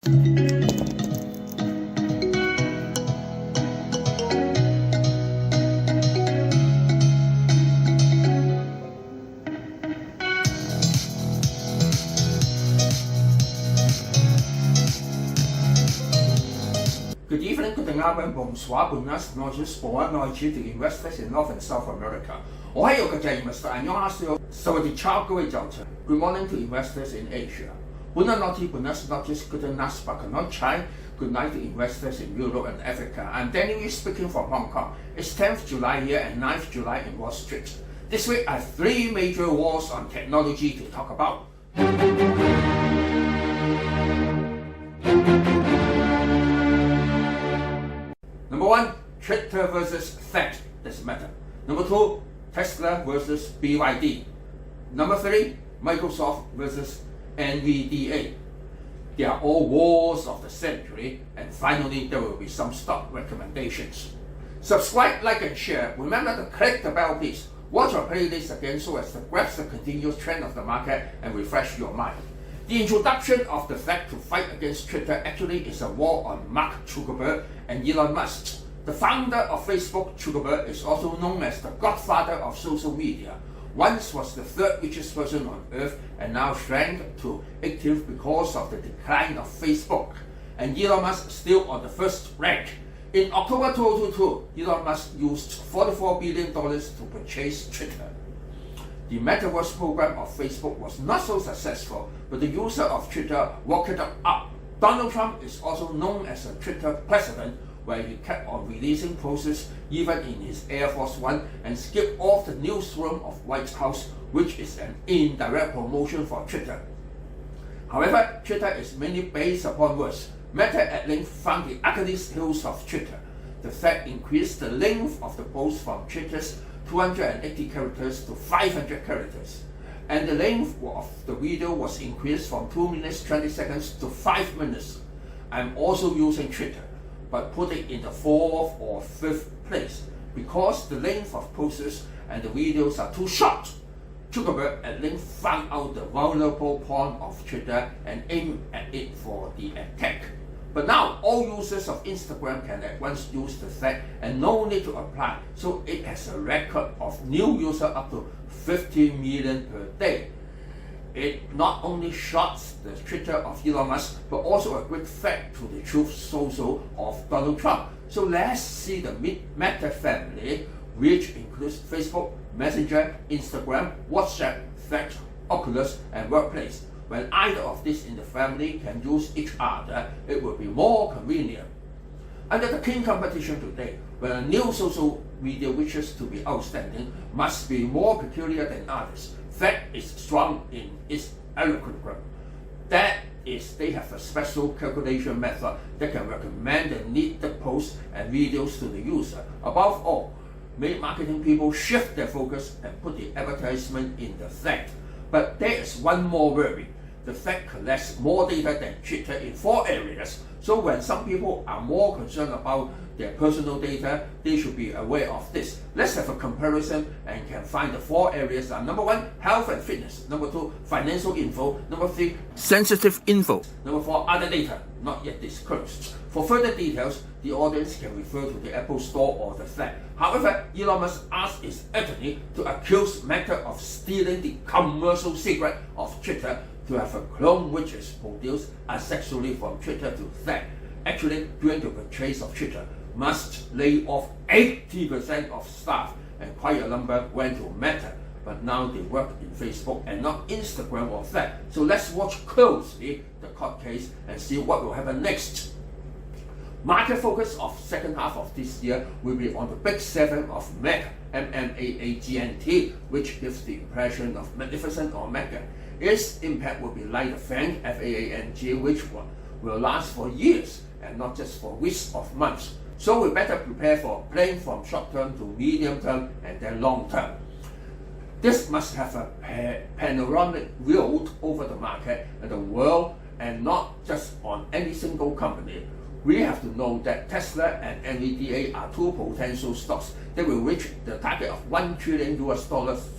Good evening, good night, bonsoir, buenas noches, boa noche to investors in North and South America. Ohio各位 investor, 안녕하세요. 사와디 차各位早晨. Good morning to investors in Asia. Buenas noches, good night, bakanochai. Good night to investors in Europe and Africa. I'm Danny speaking from Hong Kong. It's 10th July here and 9th July in Wall Street. This week I have three major wars on technology to talk about. Number one, Twitter versus Fed, doesn't matter. Number two, Tesla versus BYD. Number three, Microsoft versus NVDA. They are all wars of the century, and finally there will be some stock recommendations. Subscribe, like and share. Remember to click the bell please. Watch our playlist again so as to grasp the continuous trend of the market and refresh your mind. The introduction of the Fed to fight against Twitter actually is a war on Mark Zuckerberg and Elon Musk. The founder of Facebook, Zuckerberg, is also known as the godfather of social media. Once was the third richest person on earth and now shrank to 18th because of the decline of Facebook. And Elon Musk still on the first rank. In October 2022, Elon Musk used $44 billion to purchase Twitter. The metaverse program of Facebook was not so successful, but the user of Twitter walked it up. Donald Trump is also known as a Twitter president, where he kept on releasing posts even in his Air Force One and skipped off the newsroom of White House, which is an indirect promotion for Twitter. However, Twitter is mainly based upon words. Meta at length found the Achilles heels of Twitter. The Fed increased the length of the post from Twitter's 280 characters to 500 characters. And the length of the video was increased from 2 minutes 20 seconds to 5 minutes. I'm also using Twitter, but put it in the 4th or 5th place because the length of posts and the videos are too short. Zuckerberg at length found out the vulnerable point of Twitter and aimed at it for the attack. But now all users of Instagram can at once use the Fed and no need to apply, so it has a record of new users up to 50 million per day. It not only shots the Twitter of Elon Musk, but also a great threat to the Truth Social of Donald Trump. So let's see the Meta family, which includes Facebook, Messenger, Instagram, WhatsApp, Threads, Oculus, and Workplace. When either of these in the family can use each other, it will be more convenient. Under the keen competition today, when a new social media wishes to be outstanding, must be more peculiar than others. Fed is strong in its algorithm. That is, they have a special calculation method that can recommend the needed posts and videos to the user. Above all, make marketing people shift their focus and put the advertisement in the Fed. But there is one more worry. The Fed collects more data than Twitter in 4 areas. So when some people are more concerned about their personal data, they should be aware of this. Let's have a comparison and can find the 4 areas are: number 1, health and fitness; number 2, financial info; number 3, sensitive info; number 4, other data not yet disclosed. For further details, the audience can refer to the Apple Store or the Fed. However, Elon Musk asked his attorney to accuse Meta of stealing the commercial secret of Twitter to have a clone which is produced asexually from Twitter to Fed. Actually, during the purchase of Twitter, Musk laid off 80% of staff and quite a number went to Meta, but now they work in Facebook and not Instagram or Fed. So let's watch closely the court case and see what will happen next. Market focus of second half of this year will be on the Big 7 of Mega, MMAAGNT, which gives the impression of magnificent or mega. Its impact will be like the FANG, FAANG, which will last for years and not just for weeks or months. So we better prepare for playing from short term to medium term and then long term. This must have a panoramic view over the market and the world and not just on any single company. We have to know that Tesla and NVDA are 2 potential stocks that will reach the target of $1 trillion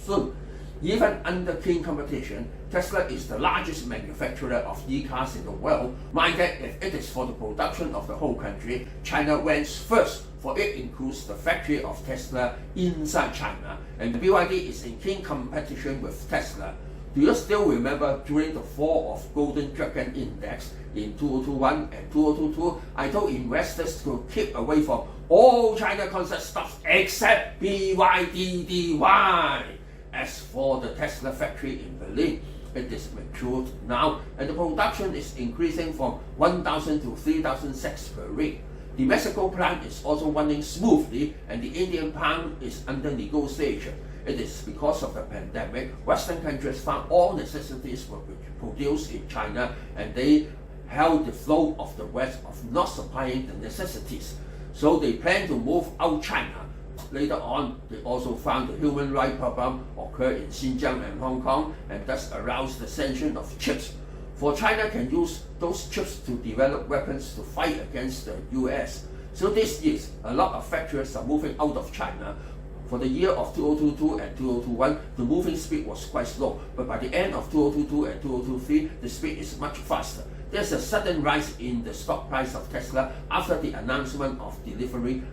soon. Even under keen competition, Tesla is the largest manufacturer of e-cars in the world. Mind that if it is for the production of the whole country, China ranks first, for it includes the factory of Tesla inside China, and BYD is in keen competition with Tesla. Do you still remember during the fall of Golden Dragon Index in 2021 and 2022, I told investors to keep away from all China concern stocks except BYDDY. As for the Tesla factory in Berlin, it is matured now and the production is increasing from 1,000 to 3,000 sets per week. The Mexico plant is also running smoothly and the Indian plant is under negotiation. It is because of the pandemic, Western countries found all necessities were produced in China and they held the flow of the West of not supplying the necessities. So they plan to move out China. Later on, they also found the human rights problem occurred in Xinjiang and Hong Kong and thus aroused the sanction of chips. For China can use those chips to develop weapons to fight against the US. So these years, a lot of factories are moving out of China. For the year of 2022 and 2021, the moving speed was quite slow, but by the end of 2022 and 2023, the speed is much faster. There's a sudden rise in the stock price of Tesla after the announcement of delivery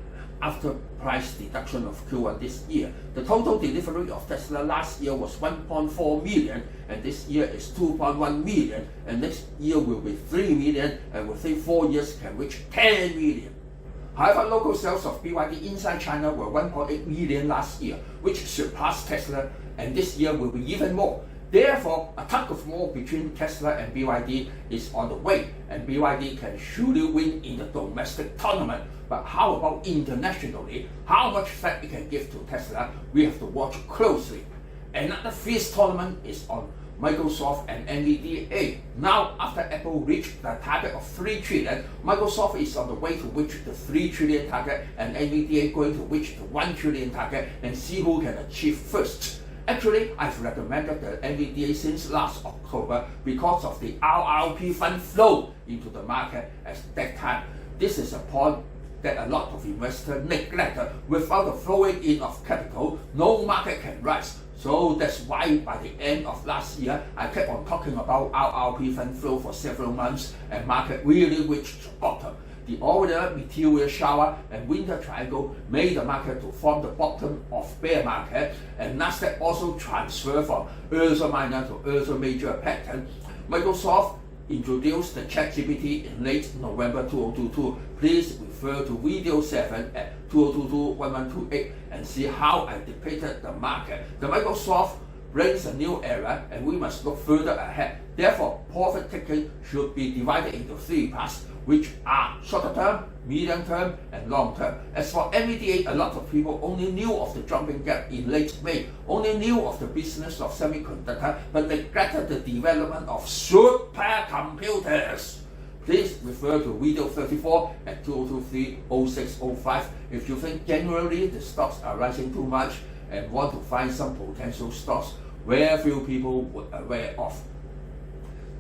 after price deduction of Q1 this year. The total delivery of Tesla last year was 1.4 million and this year is 2.1 million and next year will be 3 million and within 4 years can reach 10 million. However, local sales of BYD inside China were 1.8 million last year, which surpassed Tesla, and this year will be even more. Therefore, a tug of war between Tesla and BYD is on the way, and BYD can surely win in the domestic tournament. But how about internationally? How much fat it can give to Tesla? We have to watch closely. Another fierce tournament is on Microsoft and NVDA. Now, after Apple reached the target of 3 trillion, Microsoft is on the way to reach the 3 trillion target and NVDA going to reach the 1 trillion target and see who can achieve first. Actually, I've recommended the NVDA since last October because of the RRP fund flow into the market at that time. This is a point that a lot of investors neglected. Without the flowing in of capital, no market can rise. So that's why by the end of last year, I kept on talking about RRP fund flow for several months and market really reached bottom. The order, meteor shower and winter triangle made the market to form the bottom of bear market, and Nasdaq also transferred from Ursa Minor to Ursa Major pattern. Microsoft introduced the ChatGPT in late November 2022. Please refer to video 7 at 2022-1128 and see how I depicted the market. The Microsoft brings a new era and we must look further ahead. Therefore, profit taking should be divided into 3 parts, which are shorter term, medium term, and long term. As for NVDA, a lot of people only knew of the jumping gap in late May, only knew of the business of semiconductor, but neglected the development of supercomputers. Please refer to video 34 at 2023-0605 if you think generally the stocks are rising too much and want to find some potential stocks where few people were aware of.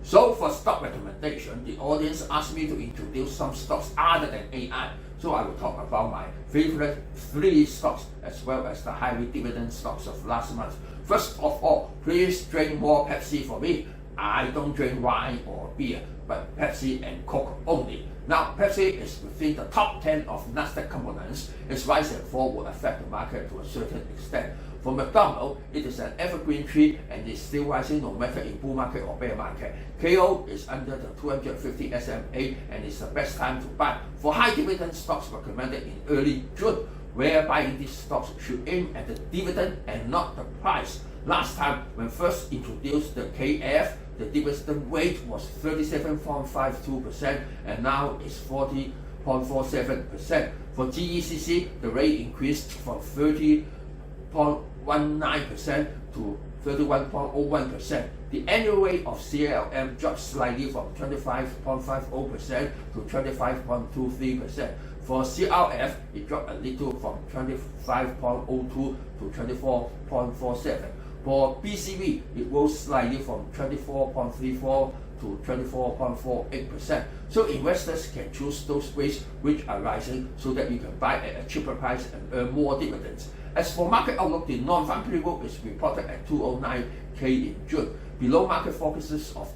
So for stock recommendation, the audience asked me to introduce some stocks other than AI. So I will talk about my favorite 3 stocks as well as the highly dividend stocks of last month. First of all, please drink more Pepsi for me. I don't drink wine or beer, but Pepsi and Coke only. Now, Pepsi is within the top 10 of Nasdaq components. Its rise and fall will affect the market to a certain extent. For McDonald's, it is an evergreen tree and is still rising no matter in bull market or bear market. KO is under the 250 SMA and is the best time to buy. For high dividend stocks recommended in early June, where buying these stocks should aim at the dividend and not the price. Last time, when first introduced the KF, the dividend rate was 37.52% and now it's 40.47%. For GECC, the rate increased from 30.19% to 31.01%. The annual rate of CLM dropped slightly from 25.50% to 25.23%. For CRF, it dropped a little from 25.02 to 24.47. For BCV, it rose slightly from 24.34 to 24.48%. So investors can choose those rates which are rising so that you can buy at a cheaper price and earn more dividends. As for market outlook, the non-farm payroll is reported at 209K in June, below market forecasts of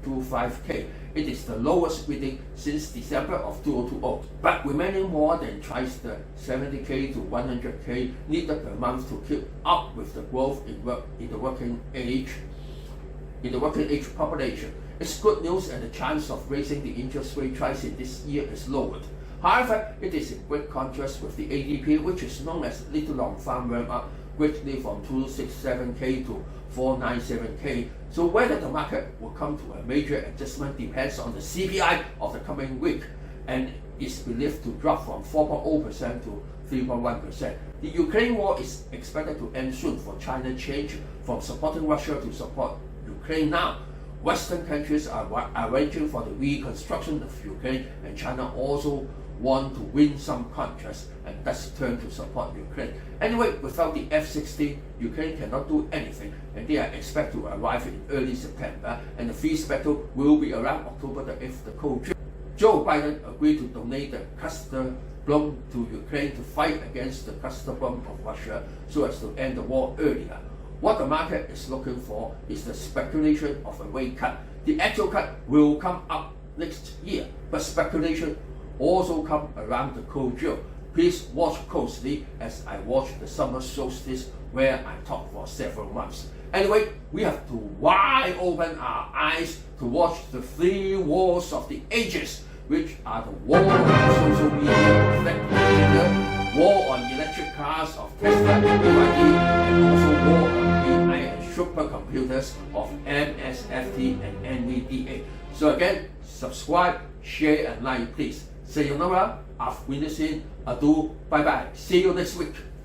225K. It is the lowest reading since December of 2020, but remaining more than twice the 70K to 100K needed per month to keep up with the growth in the working age population. It's good news, and the chance of raising the interest rate twice in this year is lowered. However, it is in great contrast with the ADP, which is known as Little Long Farm ramp up greatly from 267K to 497K. So whether the market will come to a major adjustment depends on the CPI of the coming week, and is believed to drop from 4.0% to 3.1%. The Ukraine war is expected to end soon, for China change from supporting Russia to support Ukraine now. Western countries are arranging for the reconstruction of Ukraine, and China also want to win some contracts and thus turn to support Ukraine. Anyway, without the F-16, Ukraine cannot do anything, and they are expected to arrive in early September, and the first battle will be around October the 8th, the Cold War. Joe Biden agreed to donate the cluster bomb to Ukraine to fight against the cluster bomb of Russia so as to end the war earlier. What the market is looking for is the speculation of a rate cut. The actual cut will come up next year, but speculation also come around the Cold War. Please watch closely as I watch the summer solstice, where I talk for several months. Anyway, we have to wide open our eyes to watch the three wars of the ages, which are the war on social media, war on electric cars of Tesla and BYD, and also war on AI and supercomputers of MSFT and NVDA. So again, subscribe, share and like please. Sayonara, auf Wiedersehen, adieu, bye bye. See you next week.